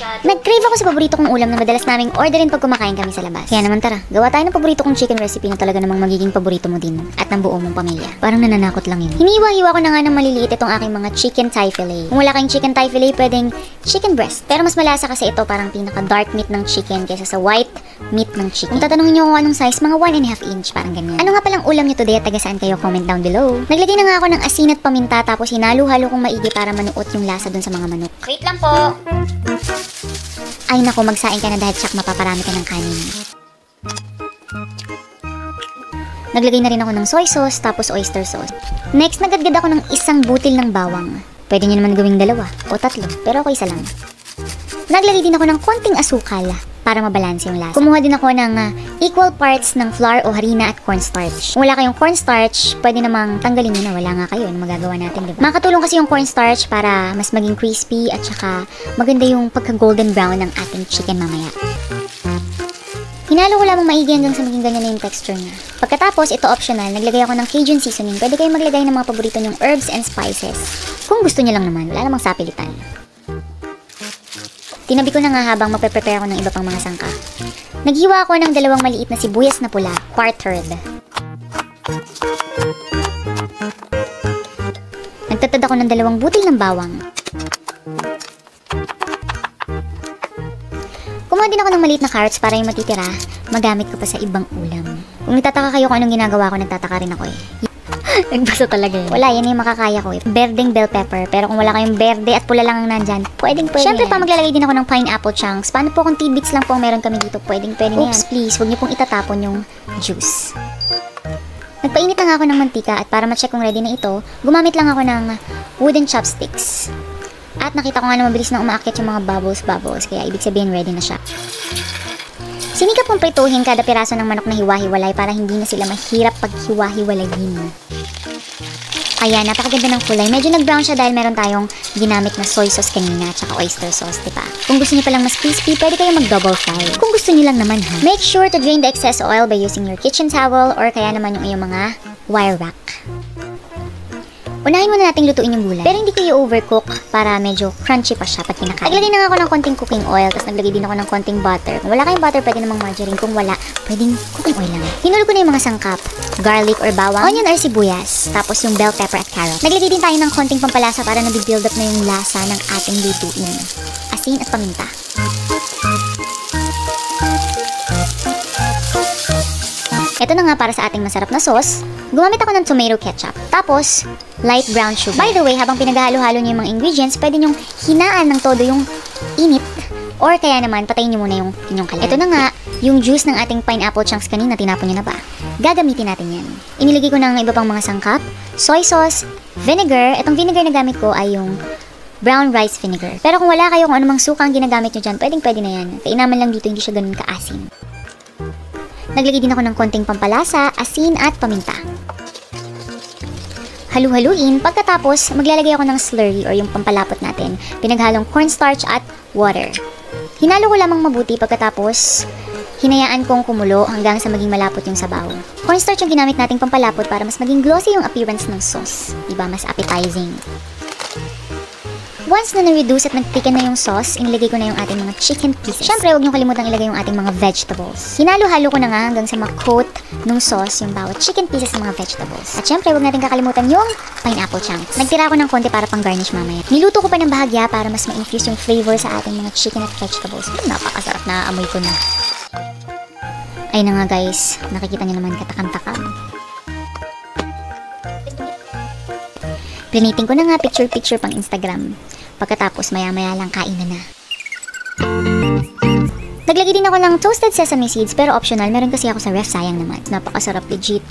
Nag-crave ako sa paborito kong ulam na madalas naming orderin pag kumakain kami sa labas. Kaya naman tara, gawa tayo ng paborito kong chicken recipe na talaga namang magiging paborito mo din at ng buo mong pamilya. Parang nananakot lang yun. Hiniwa-hiwa ko na nga ng maliliit itong aking mga chicken thigh fillet. Kung wala kayong chicken thigh fillet, pwedeng chicken breast. Pero mas malasa kasi ito parang pinaka-dark meat ng chicken kaysa sa white meat ng chicken. Kung tatanungin nyo kung anong size, mga 1.5 inch, parang ganyan. Ano nga palang ulam nyo today at taga saan kayo? Comment down below. Naglagay na nga ako ng asin at paminta tapos hinalo-halo kong maigi para manuot yung lasa dun sa mga manok. Wait lang po! Ay nako, magsaing ka na dahil tsak mapaparami ka ng kanin. Naglagay na rin ako ng soy sauce tapos oyster sauce. Next, nagadgad ako ng isang butil ng bawang. Pwede nyo naman gawing 2 o 3, pero ako isa lang. Naglagay din ako ng konting asukal para mabalanse yung lasa. Kumuha din ako ng equal parts ng flour o harina at cornstarch. Kung wala kayong cornstarch, pwede namang tanggalin nyo na. Wala nga kayo, ano magagawa natin, diba? Makakatulong kasi yung cornstarch para mas maging crispy at saka maganda yung pagka-golden brown ng ating chicken mamaya. Hinalo ko lamang maigi hanggang sa maging ganyan na yung texture niya. Pagkatapos, ito optional, naglagay ako ng Cajun seasoning. Pwede kayong maglagay ng mga paborito nyong herbs and spices. Kung gusto nyo lang naman, wala namang sapilitan. Tinabi ko na nga habang magpe-prepare ako ng iba pang mga sangkap. Naghiwa ako ng 2 maliit na sibuyas na pula, quartered. Nagtatad ako ng 2 butil ng bawang. Kumuha din ako ng maliit na carrots para yung matitira, magamit ko pa sa ibang ulam. Kung nagtataka kayo kung anong ginagawa ko, nagtataka rin ako eh. Nagbasa talaga eh. Wala, yan yung makakaya ko eh. Berdeng bell pepper. Pero kung wala kayong berde at pula lang ang nandyan, pwede Siyempre pa maglalagay din ako ng pineapple chunks. Paano po kung tidbits lang po ang meron kami dito? Pwede na yan. Oops, please, huwag niyo pong itatapon yung juice. Nagpainit na nga ako ng mantika at para ma-check kung ready na ito, gumamit lang ako ng wooden chopsticks. At nakita ko nga na mabilis na umaakyat yung mga bubbles, kaya ibig sabihin ready na siya. Sinikap kong prituhin kada piraso ng manok na hiwa-hiwalay para hindi na sila mahirap paghiwa-hiwalayin. Ayan, napakaganda ng kulay. Medyo nag-brown siya dahil meron tayong ginamit na soy sauce kanina at saka oyster sauce, diba? Kung gusto niyo palang mas crispy, pwede kayong mag-double fry. Kung gusto niyo lang naman ha. Make sure to drain the excess oil by using your kitchen towel or kaya naman yung iyong mga wire rack. Unahin muna nating lutuin yung gulay. Pero hindi ko i-overcook para medyo crunchy pa siya pag kinakain. Naglagay na nga ako ng konting cooking oil, tapos naglagay din ako ng konting butter. Kung wala kayong butter, pwede namang margarine. Kung wala, pwedeng cooking oil lang. Hinulog ko na yung mga sangkap. Garlic or bawang, onion or sibuyas, tapos yung bell pepper at carrot. Naglagay din tayo ng konting pampalasa para nabibuild up na yung lasa ng ating lutuin. Asin at paminta. Ito na nga para sa ating masarap na sauce. Gumamit ako ng tomato ketchup. Tapos, light brown sugar. By the way, habang pinaghalo-halo nyo yung mga ingredients, pwede nyong hinaan ng todo yung init. Or kaya naman, patayin nyo muna yung inyong kalan. Ito na nga, yung juice ng ating pineapple chunks kanina, tinapon nyo na ba? Gagamitin natin yan. Inilagay ko ng iba pang mga sangkap, soy sauce, vinegar. Itong vinegar na gamit ko ay yung brown rice vinegar. Pero kung wala kayo kung anumang suka ang ginagamit nyo dyan, pwede na yan. Kainaman lang dito, hindi siya ganun kaasim. Naglagay din ako ng konting pampalasa, asin at paminta. Halu-haluin. Pagkatapos, maglalagay ako ng slurry or yung pampalapot natin. Pinaghalong cornstarch at water. Hinalo ko lamang mabuti pagkatapos, hinayaan kong kumulo hanggang sa maging malapot yung sabaw. Cornstarch yung ginamit nating pampalapot para mas maging glossy yung appearance ng sauce. Diba? Mas appetizing. Once na na-reduce at nag-thicken na yung sauce, inilagay ko na yung ating mga chicken pieces. Siyempre, huwag nyo kalimutang ilagay yung ating mga vegetables. Hinalo-halo ko na nga hanggang sa ma-coat ng sauce yung bawat chicken pieces ng mga vegetables. At siyempre, huwag natin kakalimutan yung pineapple chunks. Nagtira ko ng konti para pang garnish mamaya. Niluto ko pa ng bahagya para mas ma-infuse yung flavor sa ating mga chicken at vegetables. Napakasarap na amoy ko na. Ay na nga guys, nakikita nyo naman katakam-takam. Planiting ko na nga picture-picture pang Instagram. Pagkatapos maya-maya lang kainan na. Naglagay din ako ng toasted sesame seeds pero optional. Meron kasi ako sa ref, sayang naman. Napakasarap legit.